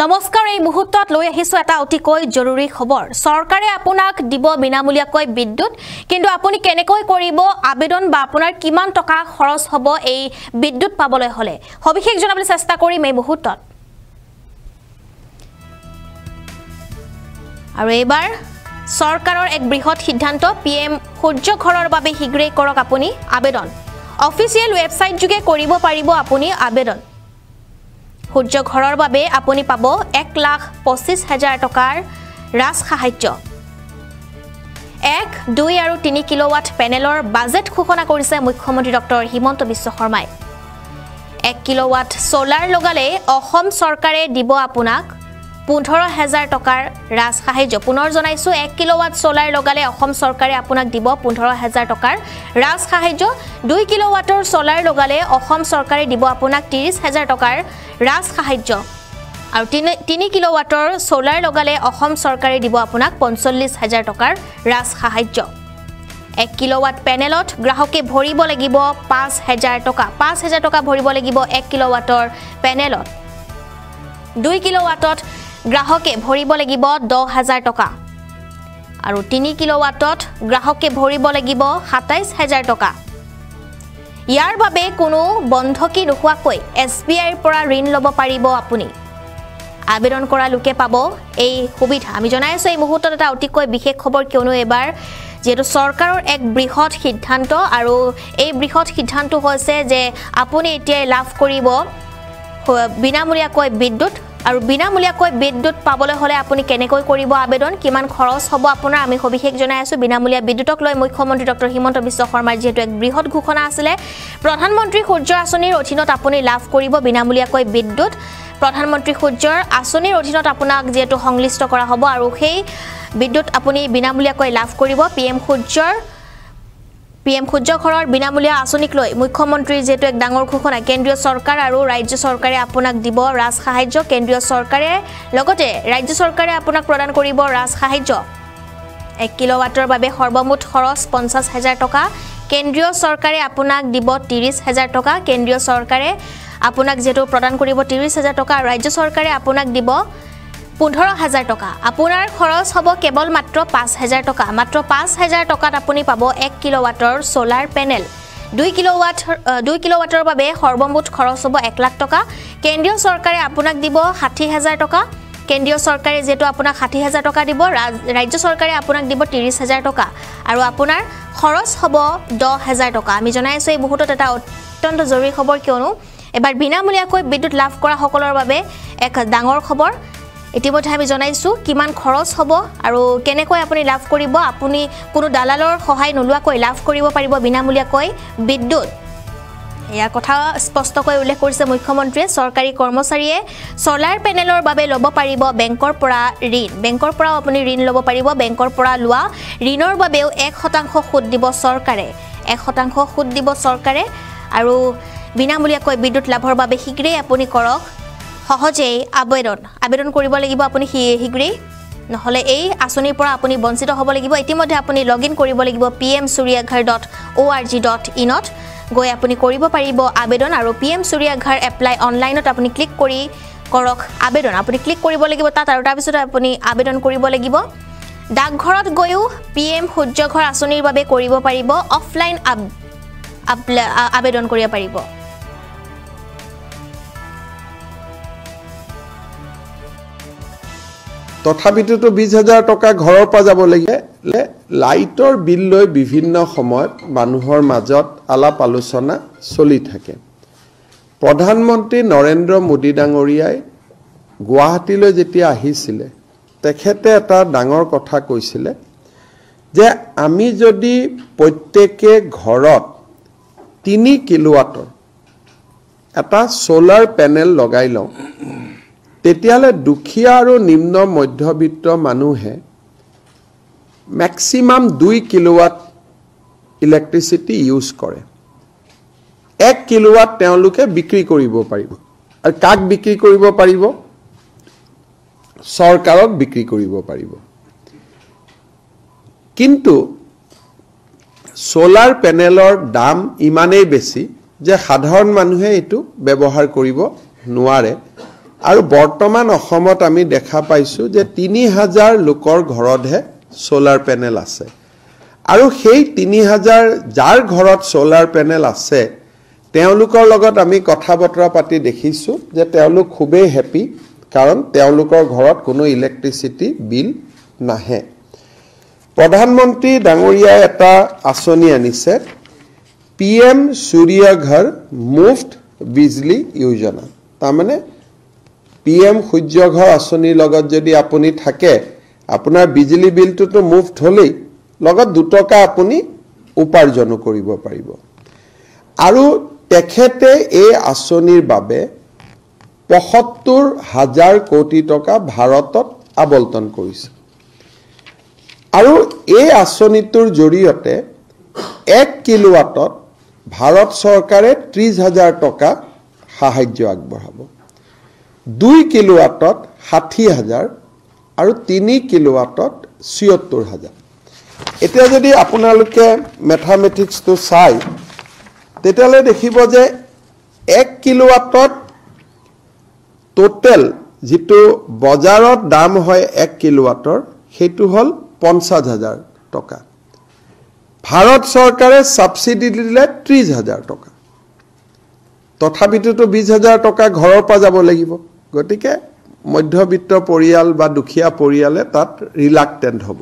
নমস্কাৰ এই মুহূৰ্তত লৈ আহিছো এটা অতিকৈ জৰুৰী খবৰ সৰকাৰে আপোনাক দিব বিনামূলীয়াকৈ বিদ্যুৎ কিন্তু আপুনি কেনেকৈ কৰিব আবেদন বা আপোনাৰ কিমান টকা খৰচ হ'ব এই বিদ্যুৎ পাবলৈ হলে সবিশেষ জনাবলৈ চেষ্টা কৰিম এই মুহূৰ্তত আৰু এবাৰ সৰকাৰৰ এক বৃহৎ সিদ্ধান্ত পিএম সূৰ্য ঘৰৰ বাবে শীঘ্ৰেই কৰক আপুনি আবেদন অফিচিয়েল ওয়েবসাইট যোগে কৰিব পাৰিব আপুনি আবেদন সূৰ্য ঘৰৰ বাবে আপুনি পাব 1,25,000 টকাৰ ৰাজ সাহায্য 1, 2 আৰু 3 কিলোৱাট পেনেলৰ বাজেট ঘোষণা কৰিছে মুখ্যমন্ত্ৰী ডক্টৰ হিমন্ত বিশ্ব শৰ্মাই 1 কিলোৱাট সোলাৰ লগালে অসম চৰকাৰে দিব আপোনাক 15,000 টকাৰ ৰাজ সাহায্য পুনৰ জনাইছো 1 কিলোৱাট সোলাৰ লগালে অসম চৰকাৰে আপোনাক দিব 15,000 টকাৰ ৰাজ সাহায্য 2 কিলোৱাটৰ সোলাৰ লগালে অসম চৰকাৰে দিব আপোনাক 30,000 টকাৰ ৰাজ সাহায্য আৰু 3 কিলোৱাটৰ সোলাৰ লগালে অসম চৰকাৰে দিব আপোনাক 45,000 টকাৰ ৰাজ সাহায্য 1 কিলোৱাট পেনেলত গ্ৰাহকে ভৰিব লাগিব 5,000 টকা 5,000 টকা ভৰিব লাগিব 1 কিলোৱাটৰ পেনেলত 2 কিলোৱাটত গ্ৰাহকে ভৰিব লাগিব 10,000 টকা আৰু 3 কিলোৱাটত গ্ৰাহকে ভৰিব লাগিব 27,000 টকা ইয়াৰ বাবে কোনো বন্ধকি নোহোৱাকৈ এছবিআইৰ পৰা ঋণ ল'ব পাৰিব আপুনি আবেদন কৰা লোকে পাব এই সুবিধা আমি জনাইছো এই মুহূৰ্তত এটা অতিকৈ বিশেষ খবৰ কিয়নো এবাৰ যেটো সৰকাৰৰ এক বৃহৎ সিদ্ধান্ত আৰু এই বৃহৎ সিদ্ধান্ত হৈছে যে আপুনি এতিয়া লাভ কৰিব বিনামূলীয়াকৈ বিদ্যুৎ আৰু বিনামূলীয়াকৈ বিদ্যুৎ পাবলৈ হলে আপুনি কেনেকৈ কৰিব আবেদন কিমান খৰচ হ'ব আপোনাৰ আমি সবিশেষ জনাই আছো বিনামূলীয়া বিদ্যুৎক লৈ মুখ্যমন্ত্ৰী ডক্টৰ হিমন্ত বিশ্ব শৰ্মাৰ যেটো এক বৃহৎ ঘোষণা আছিল প্ৰধানমন্ত্ৰী সূৰ্য আঁচনিৰ অধীনত আপুনি লাভ কৰিব বিনামূলীয়াকৈ বিদ্যুৎ প্ৰধানমন্ত্ৰী সূৰ্যৰ আঁচনিৰ অধীনত আপোনাক যেটো সংলিষ্ট কৰা হ'ব আৰু সেই বিদ্যুৎ আপুনি বিনামূলীয়াকৈ লাভ কৰিব পিএম সূৰ্য ঘৰৰ বিনামূলীয়া আঁচনিক লৈ মুখ্যমন্ত্ৰীৰ যেটো এক ডাঙৰ ঘোষণা কেন্দ্ৰীয় চৰকাৰ আৰু ৰাজ্য চৰকাৰে আপোনাক দিব ৰাজ সাহায্য কেন্দ্ৰীয় চৰকাৰে লগতে ৰাজ্য চৰকাৰে আপোনাক প্ৰদান কৰিব ৰাজ সাহায্য 1 কিলোৱাটৰ বাবে সৰ্বমুঠ খৰচ 50,000 টকা কেন্দ্ৰীয় চৰকাৰে আপোনাক দিব 30,000 টকা কেন্দ্ৰীয় চৰকাৰে আপোনাক যেটো প্ৰদান কৰিব 30,000 টকা ৰাজ্য চৰকাৰে আপোনাক দিব 15,000 টকা আপোনাৰ খৰচ হ'ব কেৱল মাত্ৰ 5,000 টকা মাত্ৰ 5,000 টকাত আপুনি পাব 1 কিলোৱাটৰ সোলাৰ পেনেল 2 কিলোৱাটৰ বাবে সৰ্বমুঠ খৰচ হ'ব 1 লাখ টকা কেন্দ্ৰীয় চৰকাৰে আপোনাক দিব 60,000 টকা কেন্দ্ৰীয় চৰকাৰে যেটো আপোনাক 60,000 টকা দিব ৰাজ্য চৰকাৰে আপোনাক দিব 30,000 টকা আৰু আপোনাৰ খৰচ হ'ব 10,000 টকা আমি জনাইছো এই মুহূৰ্তত এটা অত্যন্ত জৰুৰী খবৰ কিয়নো এবাৰ বিনামূলীয়াকৈ বিদ্যুৎ লাভ কৰা সকলৰ বাবে এক ডাঙৰ খবৰ ইতিমধ্যে আমি জনাইছো কিমান খৰচ হ'ব আৰু কেনেকৈ আপুনি লাভ কৰিব আপুনি কোনো দালালৰ সহায় নলুৱাকৈ লাভ কৰিব পাৰিব বিনামূলীয়াকৈ বিদ্যুৎ ইয়াৰ কথা স্পষ্টকৈ উল্লেখ কৰিছে মুখ্যমন্ত্ৰীয়ে চৰকাৰী কৰ্মচাৰীয়ে সোলাৰ পেনেলৰ বাবে ল'ব পাৰিব বেংকৰ পৰা ঋণ বেংকৰ পৰা আপুনি ঋণ ল'ব পাৰিব বেংকৰ পৰা লোৱা ঋণৰ বাবেও 1% সুদ দিব চৰকাৰে 1% সুদ দিব চৰকাৰে আৰু বিনামূলীয়াকৈ বিদ্যুৎ লাভৰ বাবে শীঘ্ৰেই আপুনি কৰক সহজেই আবেদন কৰিব লাগিব আপুনি শীঘ্ৰেই নহলে এই আঁচনিৰ পৰা আপুনি বঞ্চিত হ'ব লাগিব ইতিমধ্যে আপুনি লগইন কৰিব লাগিব pmsuryaghar.org.in ত গৈ আপুনি কৰিব পাৰিব আবেদন আৰু পিএম সূৰ্যাঘৰ এপ্লাই অনলাইনত আপুনি ক্লিক কৰি কৰক আবেদন আপুনি ক্লিক কৰিব লাগিব তাত আৰু তাৰ পিছত আপুনি আবেদন কৰিব লাগিব ডাকঘৰত গৈও পিএম সূৰ্যঘৰ আঁচনিৰ বাবে কৰিব পাৰিব অফলাইন আবেদন কৰিব পাৰিব তথাপিতো 20,000 টকা ঘৰৰ পৰা যাব লাগে লাইটৰ বিল লৈ বিভিন্ন সময়ত মানুহৰ মাজত আলাপ আলোচনা চলি থাকে প্ৰধানমন্ত্ৰী নৰেন্দ্ৰ মোদী ডাঙৰীয়াই গুৱাহাটীলৈ যেতিয়া আহিছিল তেখেতে এটা ডাঙৰ কথা কৈছিল যে আমি যদি প্ৰত্যেকে ঘৰত 3 কিলোৱাটৰ এটা সোলাৰ পেনেল লগাই লওঁ তেতিয়ালে দুখীয়া আৰু নিম্ন মধ্যবিত্ত মানুহে ম্যাক্সিমাম 2 কিলোৱাট ইলেক্ট্ৰিচিটি ইউজ কৰে 1 কিলোৱাট তেওঁলোকে বিক্ৰী কৰিব পাৰিব আৰু কাক বিক্ৰী কৰিব পাৰিব চৰকাৰক বিক্ৰী কৰিব পাৰিব কিন্তু সোলাৰ পেনেলৰ দাম ইমানেই বেছি যে সাধাৰণ মানুহে এটো ব্যৱহাৰ কৰিব নোৱাৰে আৰু বৰ্তমান অসমত আমি দেখা পাইছো যে 3000 লোকৰ ঘৰতহে সোলাৰ পেনেল আছে আৰু সেই 3000 যাৰ ঘৰত সোলাৰ পেনেল আছে তেওঁলোকৰ লগত আমি কথা বতৰা পাতি দেখিছো যে তেওঁলোক খুবেই হ্যাপি কাৰণ তেওঁলোকৰ ঘৰত কোনো ইলেক্ট্ৰিচিটি বিল নাহে প্ৰধানমন্ত্ৰী ডাঙৰীয়াই এটা আঁচনি আনিছে PM সূৰ্য ঘৰ মুফ্ত বিজলী যোজনা তাৰমানে PM সূৰ্য ঘৰ আঁচনিৰ লগত যদি আপুনি থাকে আপোনাৰ বিজলী বিলটো মুফ্ত হলেই লগত 2 টকা আপুনি উপাৰ্জন কৰিব পাৰিব আৰু তেখেতে এই আঁচনিৰ বাবে ৭৫,০০০ কোটি টকা ভাৰতত আবণ্টন কৰিছে আৰু এই আঁচনিটোৰ জৰিয়তে 1 কিলোৱাটত ভাৰত চৰকাৰে 30,000 টকা সাহায্য আগবঢ়াব 2 কিলোৱাটত 60,000 আৰু 3 কিলোৱাটত ৭৬,000 এতিয়া যদি আপোনালোকে ম্যাথমেটিক্সটো চাই তেতিয়ালে দেখিব যে 1 কিলোৱাটত টোটাল যেটো বজাৰত দাম হয় 1 কিলোৱাটৰ হেতু হল 50,000 টকা ভাৰত চৰকাৰে সাবসিডি দিলে 30,000 টকা তথাপিতো 20,000 টকা ঘৰৰ পৰা যাব লাগিব গতিকে মধ্যবিত্ত পৰিয়াল বা দুখীয়া পৰিয়ালে তাত ৰিলাক্টেন্ট হ'ব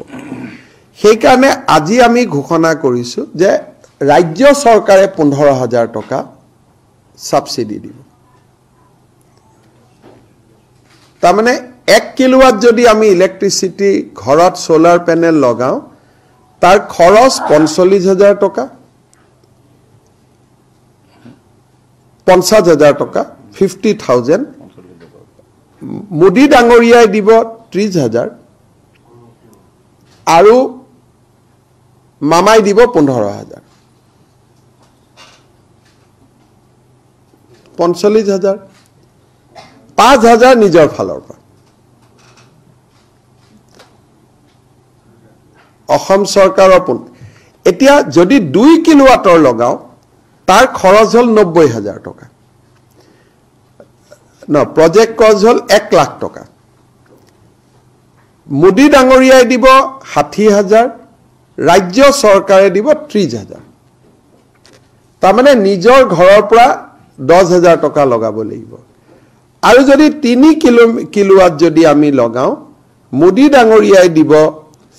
সেই কাৰণে আজি আমি ঘোষণা কৰিছো যে ৰাজ্য চৰকাৰে 15,000 টকা সাবসিডি দিব তাৰমানে 1 কিলোৱাট যদি আমি ইলেক্ট্ৰিচিটি ঘৰত সোলাৰ পেনেল লগাও তাৰ খৰচ 45,000 টকা 50,000 টকা 50,000 মোদী ডাঙৰীয়াই দিব 30,000 আৰু মামাই দিব 15,000 45,000 5,000 নিজৰ ফালৰ পৰা অসম চৰকাৰৰ এতিয়া যদি 2 কিলোৱাটৰ লগাও তাৰ খৰচ হল 90,000 টকা ন প্ৰজেক্ট কজ হল 1 লাখ টকা মোদী ডাঙৰীয়াই দিব 60,000 ৰাজ্য চৰকাৰে দিব 30,000 তাৰমানে নিজৰ ঘৰৰ পৰা 10,000 টকা লগাব লাগিব আৰু যদি 3 কিলোৱাট যদি আমি লগাও মোদী ডাঙৰীয়াই দিব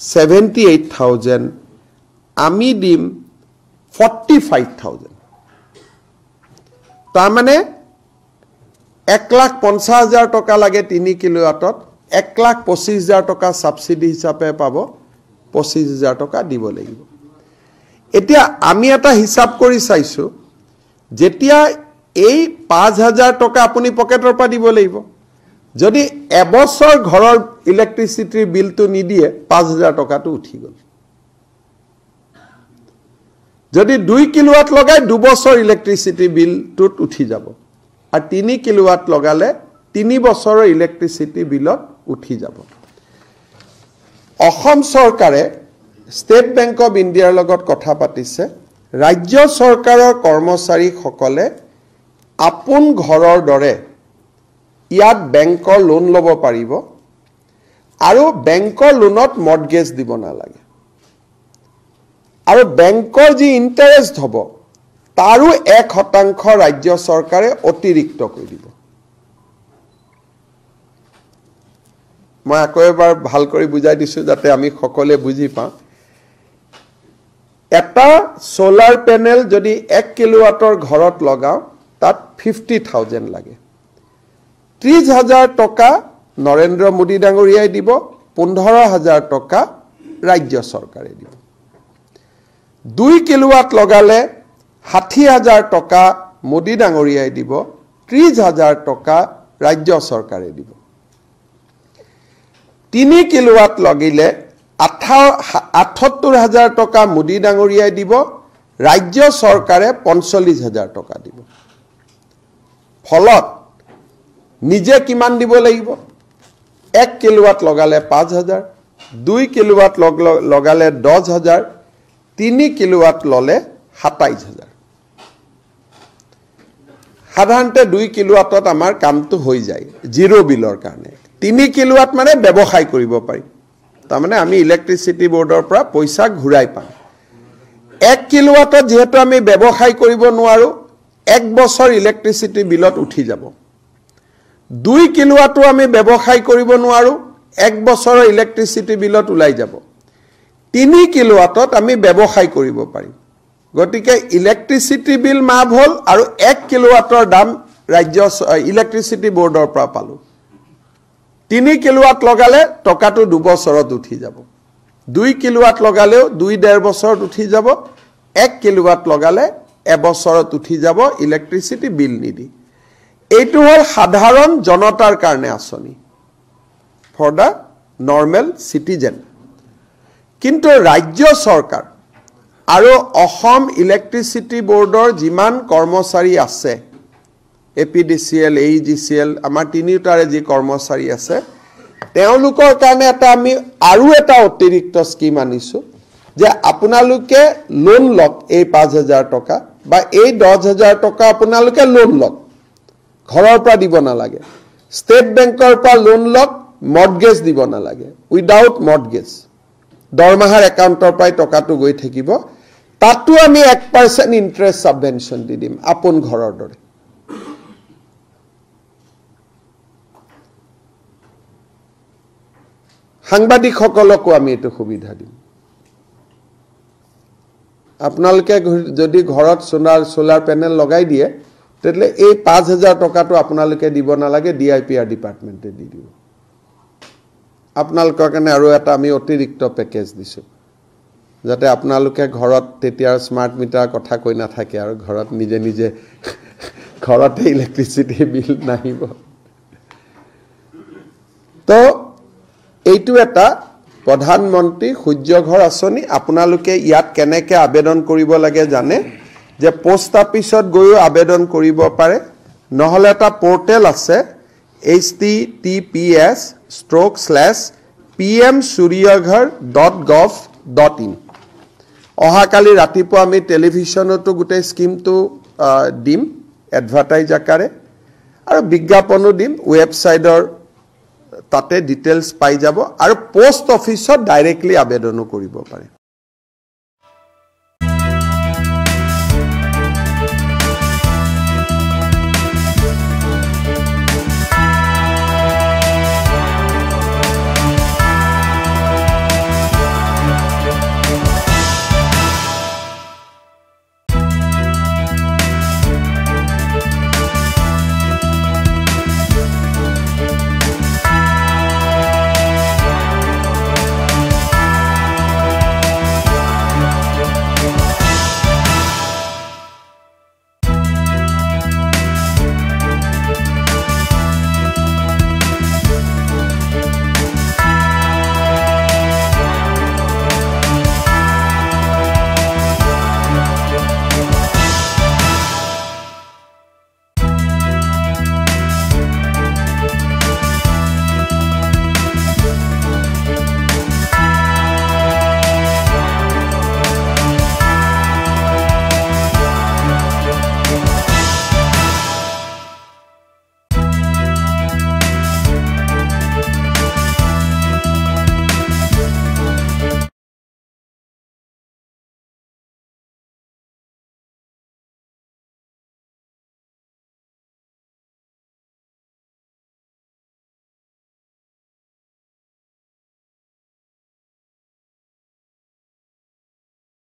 78,000 আমি দিম 45,000 তাৰমানে 1,50,000 টকা লাগে 3 কিলোৱাটত 1,25,000 টকা সাবসিডি হিচাপে পাব 25,000 টকা দিব লাগিব এতিয়া আমি এটা হিসাব কৰি চাইছো যেতিয়া এই 5,000 টকা আপুনি পকেটৰ পৰা দিব লাগিব যদি এবছৰ ঘৰৰ ইলেক্ট্ৰিচিটিৰ বিলটো নিদিয়ে 5,000 টকাটো উঠি গল যদি 2 কিলোৱাট লগাই 2 বছৰ ইলেক্ট্ৰিচিটি বিলটো উঠি যাব আৰু 3 কিলোৱাট লগালে 3 বছৰৰ ইলেক্ট্ৰিচিটি বিলত উঠি যাব অসম চৰকাৰে ষ্টেট বেংক অফ ইণ্ডিয়াৰ লগত কথা পাতিছে ৰাজ্য চৰকাৰৰ কৰ্মচাৰী সকলে আপোন ঘৰৰ দৰে ইয়াত বেংকৰ লোন লব পাৰিব আৰু বেংকৰ লোনত মৰ্টগেজ দিব নালাগে আৰু বেংকৰ যি ইন্টাৰেষ্ট হ'ব তাৰো 1% ৰাজ্য চৰকাৰে অতিৰিক্ত কৰি দিব মই আকৌ এবাৰ ভাল কৰি বুজাই দিছো যাতে আমি সকলোৱে বুজি পাওঁ এটা সোলাৰ পেনেল যদি 1 কিলোৱাটৰ ঘৰত লগাও তাত 50,000 লাগে 30,000 টকা নৰেন্দ্ৰ মোদী ডাঙৰীয়াই দিব 15,000 টকা ৰাজ্য চৰকাৰে দিব 2 কিলোৱাট লগালে 60,000 টকা মোদী ডাঙৰীয়াই দিব 30,000 টকা ৰাজ্য চৰকাৰে দিব 3 কিলোৱাট লাগিলে 78,000 টকা মোদী ডাঙৰীয়াই দিব ৰাজ্য চৰকাৰে 45,000 টকা দিব ফলত নিজে কিমান দিব লাগিব 1 কিলোৱাট লগালে 5,000 2 কিলোৱাট লগালে 10,000 3 কিলোৱাট ললে 27,000 সাধাৰণতে 2 কিলোৱাটত আমাৰ কামটো হৈ যায় জিৰো বিলৰ কাৰণে 3 কিলোৱাট মানে ব্যৱসায় কৰিব পাৰি তাৰমানে আমি ইলেক্ট্ৰিচিটি বোৰ্ডৰ পৰা পইচা ঘূৰাই পাম 1 কিলোৱাটত যেহেতু আমি ব্যৱসায় কৰিব নোৱাৰো 1 বছৰ ইলেক্ট্ৰিচিটি বিলত উঠি যাব 2 কিলোৱাটো আমি ব্যৱসায় কৰিব নোৱাৰো 1 বছৰৰ ইলেক্ট্ৰিচিটি বিলত ওলাই যাব 3 কিলোৱাটত আমি ব্যৱসায় কৰিব পাৰিম গতিকে ইলেক্ট্ৰিচিটি বিল মাফ হল আৰু 1 কিলোৱাটৰ দাম ৰাজ্য ইলেক্ট্ৰিচিটি বোৰ্ডৰ পৰা পালো 3 কিলোৱাট লগালে টকাটো 2 বছৰত উঠি যাব 2 কিলোৱাট লগালেও 2.5 বছৰত উঠি যাব 1 কিলোৱাট লগালে এবছৰত উঠি যাব ইলেক্ট্ৰিচিটি বিল নিদি এইটো হল সাধাৰণ জনতাৰ কাৰণে আছনি ফৰ দা নৰ্মেল সিটিজেন কিন্তু ৰাজ্য চৰকাৰ আৰু অসম ইলেক্ট্ৰিচিটি বোৰ্ডৰ যিমান কৰ্মচাৰী আছে এপিডিসিএল এইজিসিএল আমাৰ তিনিটাৰে যি কৰ্মচাৰী আছে তেওঁলোকৰ কাৰণে এটা আমি আৰু এটা অতিৰিক্ত স্কিম আনিছো যে আপোনালোকে লোন লক এই 5000 টকা বা এই 10000 টকা আপোনালোকে লোন লক ঘৰৰ পৰা দিব নালাগে ষ্টেট বেংকৰ পৰা লোন লক মৰ্টগেজ দিব নালাগে উইদাউট মৰ্টগেজ দৰমাহাৰ একাউণ্টৰ পৰা টকাটো গৈ থাকিব তাতো আমি 1% ইন্টাৰেষ্ট সাবভেনশন দি দিম আপোন ঘৰৰ দৰে সাংবাদিকসকলকো আমি এটো সুবিধা দিম আপোনালোকে যদি ঘৰত সোলাৰ প্যানেল লগাই দিয়ে তেলে এই 5000 টকাটো আপোনালোকে দিব নালাগে ডিআইপিআৰ ডিপাৰ্টমেন্টে দি দিব আপোনালোকৰ কাৰণে আৰু এটা আমি অতিৰিক্ত পেকেজ দিছো যাতে আপোনালোকে ঘৰত তেতিয়া স্মাৰ্ট মিটাৰ কথা কৈ না থাকে আৰু ঘৰত নিজে নিজে ঘৰতে ইলেক্ট্ৰিচিটি বিল নাহিব তো এইটো এটা প্ৰধানমন্ত্ৰী সূৰ্য ঘৰ আঁচনি আপোনালোকে ইয়াত কেনেকৈ আবেদন কৰিব লাগে জানে যে পোষ্ট অফিচত গৈও আবেদন কৰিব পাৰে নহলে এটা পোৰ্টেল আছে https:/pmsuryaghar.gov.in অহাকালি ৰাতিপুৱা আমি টেলিভিছনতো গোটেই স্কিমটো দিম এডভাৰটাইজ আকাৰে আৰু বিজ্ঞাপনো দিম ৱেবসাইটৰ তাতে ডিটেইলছ পাই যাব আৰু পোষ্ট অফিচত ডাইৰেক্টলি আবেদনো কৰিব পাৰে